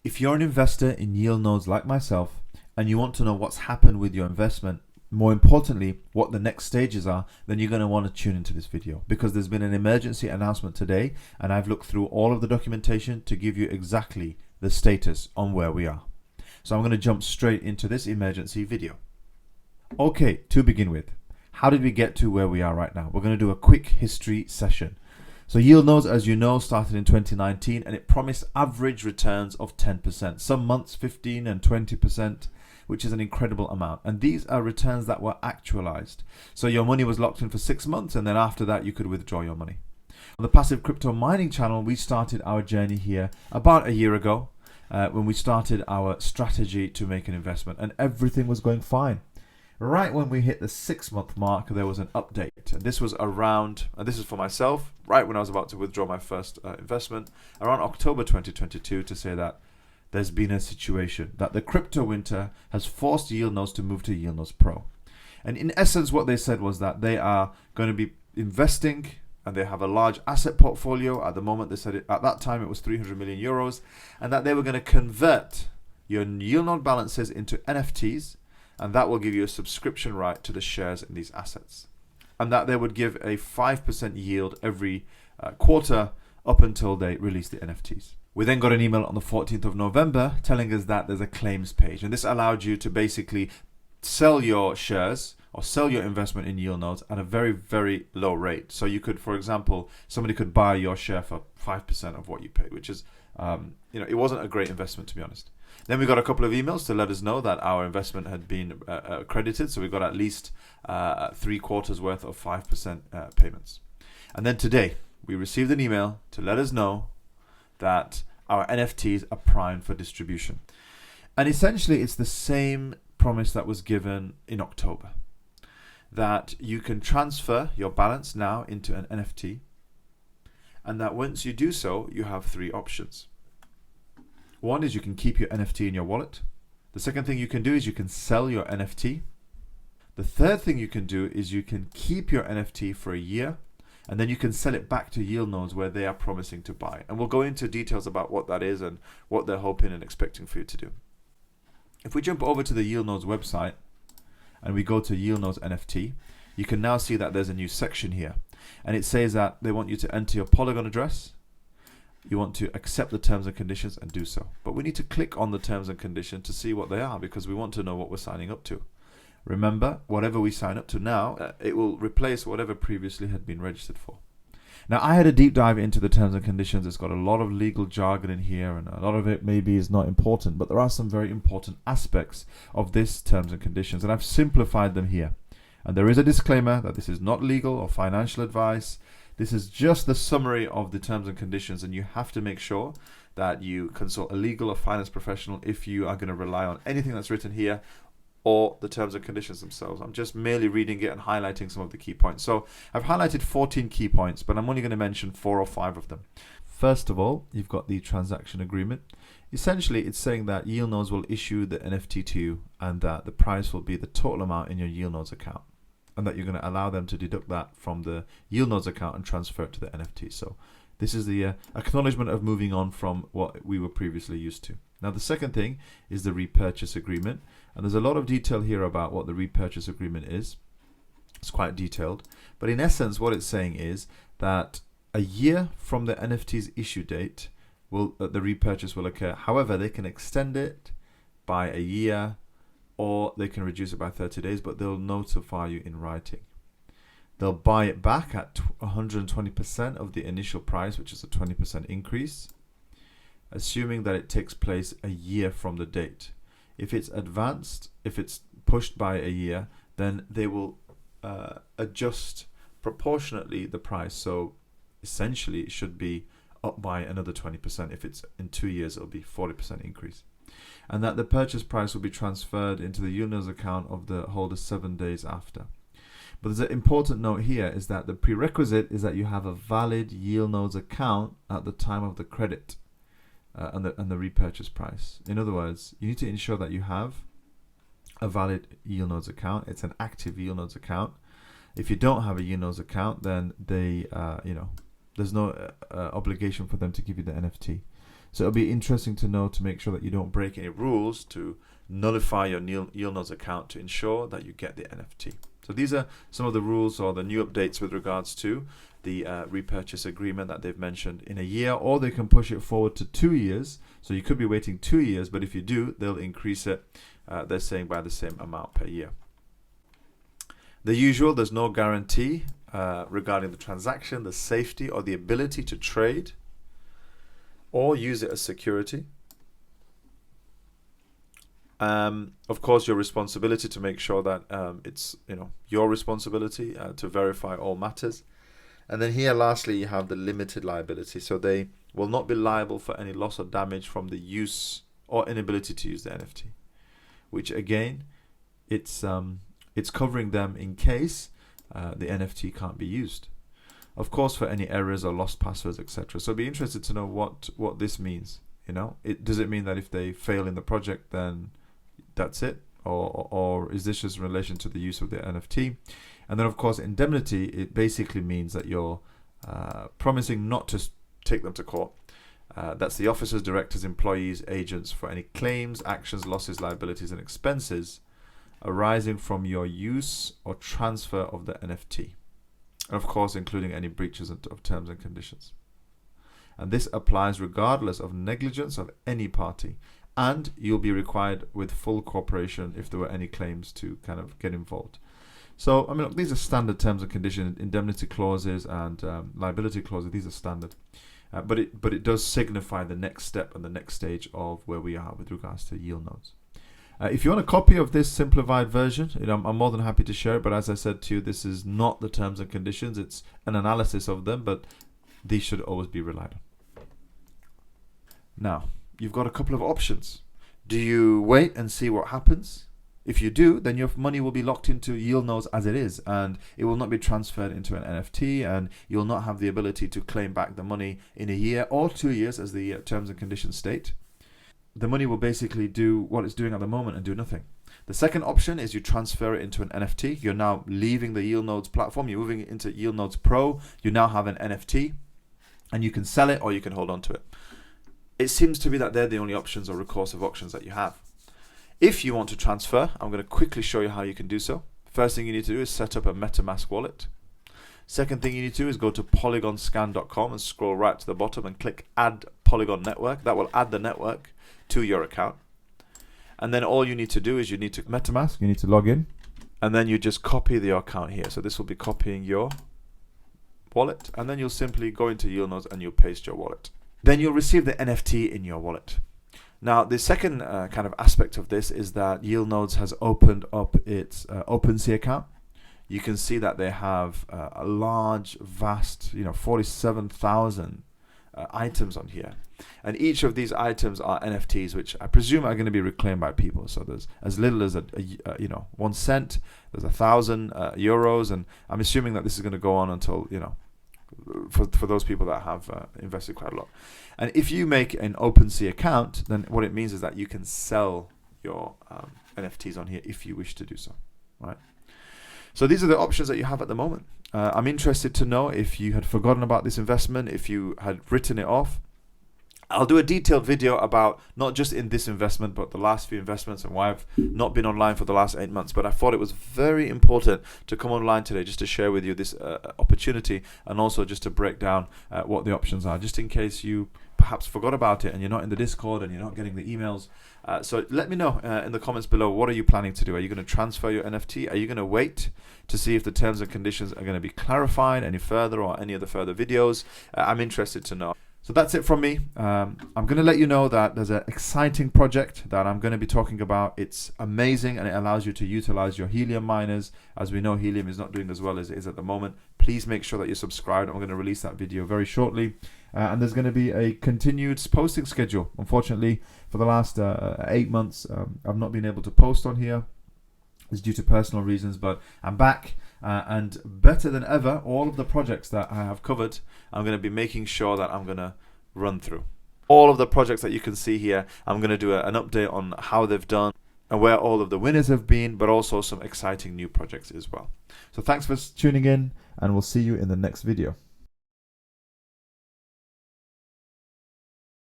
If you're an investor in Yieldnodes like myself and you want to know what's happened with your investment, more importantly, what the next stages are, then you're going to want to tune into this video because there's been an emergency announcement today and I've looked through all of the documentation to give you exactly the status on where we are. So I'm going to jump straight into this emergency video. Okay, to begin with, how did we get to where we are right now? We're going to do a quick history session. So Yieldnodes, as you know, started in 2019 and it promised average returns of 10%. Some months 15 and 20%, which is an incredible amount. And these are returns that were actualized. So your money was locked in for 6 months and then after that you could withdraw your money. On the Passive Crypto Mining channel, we started our journey here about a year ago when we started our strategy to make an investment and everything was going fine. Right when we hit the 6-month mark, there was an update. And this was around, and this is for myself, right when I was about to withdraw my first investment, around October 2022, to say that there's been a situation that the crypto winter has forced Yieldnodes to move to Yieldnodes Pro. And in essence, what they said was that they are going to be investing and they have a large asset portfolio. At the moment, they said at that time it was 300 million euros, and that they were going to convert your Yieldnode balances into NFTs, and that will give you a subscription right to the shares in these assets. And that they would give a 5% yield every quarter up until they release the NFTs. We then got an email on the 14th of November telling us that there's a claims page. And this allowed you to basically sell your shares or sell your investment in Yieldnodes at a very, very low rate. So you could, for example, somebody could buy your share for 5% of what you paid, which is, it wasn't a great investment, to be honest. Then we got a couple of emails to let us know that our investment had been credited. So we got at least 3 quarters worth of 5% payments. And then today we received an email to let us know that our NFTs are primed for distribution. And essentially it's the same promise that was given in October, that you can transfer your balance now into an NFT, and that once you do so, you have 3 options. One is you can keep your NFT in your wallet. The second thing you can do is you can sell your NFT. The third thing you can do is you can keep your NFT for a year and then you can sell it back to Yieldnodes where they are promising to buy. And we'll go into details about what that is and what they're hoping and expecting for you to do. If we jump over to the Yieldnodes website and we go to Yieldnodes NFT, you can now see that there's a new section here. And it says that they want you to enter your Polygon address. You want to accept the terms and conditions and do so. But we need to click on the terms and conditions to see what they are because we want to know what we're signing up to. Remember, whatever we sign up to now, it will replace whatever previously had been registered for. Now, I had a deep dive into the terms and conditions. It's got a lot of legal jargon in here and a lot of it maybe is not important, but there are some very important aspects of this terms and conditions and I've simplified them here. And there is a disclaimer that this is not legal or financial advice. This is just the summary of the terms and conditions, and you have to make sure that you consult a legal or finance professional if you are going to rely on anything that's written here or the terms and conditions themselves. I'm just merely reading it and highlighting some of the key points. So I've highlighted 14 key points, but I'm only going to mention 4 or 5 of them. First of all, you've got the transaction agreement. Essentially, it's saying that Yieldnodes will issue the NFT to you and that the price will be the total amount in your Yieldnodes account, and that you're going to allow them to deduct that from the Yieldnodes account and transfer it to the NFT. So this is the acknowledgement of moving on from what we were previously used to. Now the second thing is the repurchase agreement, and there's a lot of detail here about what the repurchase agreement is. It's quite detailed, but in essence what it's saying is that a year from the NFT's issue date the repurchase will occur. However, they can extend it by a year or they can reduce it by 30 days, but they'll notify you in writing. They'll buy it back at 120% of the initial price, which is a 20% increase, assuming that it takes place a year from the date. If it's advanced, if it's pushed by a year, then they will adjust proportionately the price. So essentially it should be up by another 20%. If it's in 2 years, it'll be 40% increase. And that the purchase price will be transferred into the Yieldnodes account of the holder 7 days after. But there's an important note here is that the prerequisite is that you have a valid Yieldnodes account at the time of the credit and the repurchase price. In other words, you need to ensure that you have a valid Yieldnodes account. It's an active Yieldnodes account. If you don't have a Yieldnodes account, then they, there's no obligation for them to give you the NFT. So it'll be interesting to know to make sure that you don't break any rules to nullify your Yieldnodes account to ensure that you get the NFT. So these are some of the rules or the new updates with regards to the repurchase agreement that they've mentioned in a year, or they can push it forward to 2 years. So you could be waiting 2 years, but if you do, they'll increase it, they're saying, by the same amount per year. The usual, there's no guarantee regarding the transaction, the safety, or the ability to trade or use it as security. Of course, your responsibility to make sure that it's your responsibility to verify all matters. And then here, lastly, you have the limited liability. So they will not be liable for any loss or damage from the use or inability to use the NFT, which again, it's covering them in case the NFT can't be used. Of course, for any errors or lost passwords, etc. So be interested to know what this means. Does it mean that if they fail in the project, then that's it, or is this just in relation to the use of the NFT? And then, of course, indemnity, it basically means that you're promising not to take them to court. That's the officers, directors, employees, agents for any claims, actions, losses, liabilities, and expenses arising from your use or transfer of the NFT. And of course, including any breaches of terms and conditions. And this applies regardless of negligence of any party. And you'll be required with full cooperation if there were any claims to kind of get involved. So, I mean, look, these are standard terms and conditions, indemnity clauses and liability clauses. These are standard. But it does signify the next step and the next stage of where we are with regards to Yieldnodes. If you want a copy of this simplified version, I'm more than happy to share it. But as I said to you, this is not the terms and conditions. It's an analysis of them, but these should always be relied on. Now, you've got a couple of options. Do you wait and see what happens? If you do, then your money will be locked into Yieldnodes as it is, and it will not be transferred into an NFT, and you'll not have the ability to claim back the money in a year or 2 years as the terms and conditions state. The money will basically do what it's doing at the moment and do nothing. The second option is you transfer it into an NFT. You're now leaving the Yieldnodes platform. You're moving it into Yieldnodes Pro. You now have an NFT, and you can sell it or you can hold on to it. It seems to be that they're the only options or recourse of options that you have. If you want to transfer, I'm going to quickly show you how you can do so. First thing you need to do is set up a MetaMask wallet. Second thing you need to do is go to polygonscan.com and scroll right to the bottom and click Add Polygon Network. That will add the network to your account. And then all you need to do is you need to MetaMask, you need to log in, and then you just copy the account here. So this will be copying your wallet, and then you'll simply go into Yieldnodes and you'll paste your wallet. Then you'll receive the NFT in your wallet. Now, the second kind of aspect of this is that Yieldnodes has opened up its OpenSea account. You can see that they have a large, vast, 47,000 items on here. And each of these items are NFTs, which I presume are going to be reclaimed by people. So there's as little as 1 cent, there's 1,000 euros, and I'm assuming that this is going to go on until, for those people that have invested quite a lot. And if you make an OpenSea account, then what it means is that you can sell your NFTs on here if you wish to do so, right? So these are the options that you have at the moment. I'm interested to know if you had forgotten about this investment, if you had written it off. I'll do a detailed video about not just in this investment, but the last few investments and why I've not been online for the last 8 months. But I thought it was very important to come online today just to share with you this opportunity, and also just to break down what the options are, just in case you perhaps forgot about it and you're not in the Discord and you're not getting the emails. So let me know in the comments below, what are you planning to do? Are you going to transfer your NFT? Are you going to wait to see if the terms and conditions are going to be clarified any further, or any other further videos? I'm interested to know. So that's it from me. I'm going to let you know that there's an exciting project that I'm going to be talking about. It's amazing, and it allows you to utilize your Helium miners. As we know, Helium is not doing as well as it is at the moment. Please make sure that you're subscribed. I'm going to release that video very shortly. And there's going to be a continued posting schedule. Unfortunately, for the last 8 months, I've not been able to post on here. It's due to personal reasons, but I'm back. And better than ever, all of the projects that I have covered, I'm going to be making sure that I'm going to run through. All of the projects that you can see here, I'm going to do an update on how they've done and where all of the winners have been, but also some exciting new projects as well. So thanks for tuning in, and we'll see you in the next video.